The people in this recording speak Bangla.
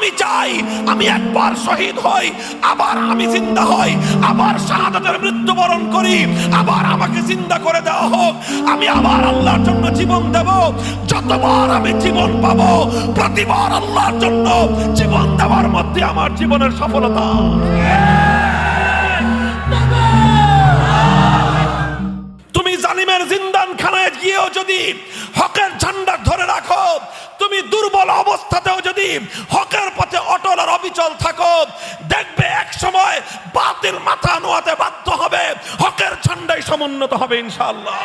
আমি চাই আমি একবার শহীদ হই, আবার আমি জিন্দা হই, আবার শাহাদাতের মৃত্যুবরণ করি, আবার আমাকে জিন্দা করে দেওয়া হোক, আমি আবার আল্লাহর জন্য জীবন দেব। যতবার আমি জীবন পাবো প্রতিবার আল্লাহর জন্য জীবন দেওয়ার মধ্যে আমার জীবনের সফলতা। তুমি জালিমের জিন্দানখানায় গিয়েও যদি হকের ঝান্ডা ধরে রাখো, তুমি দুর্বল অবস্থাতেও যদি হকের পথে অটল আর অবিচল থাকো, দেখবে এক সময় বাতিল মাথা নোয়াতে বাধ্য হবে, হকের ঝান্ডায় সমুন্নত হবে ইনশাআল্লাহ।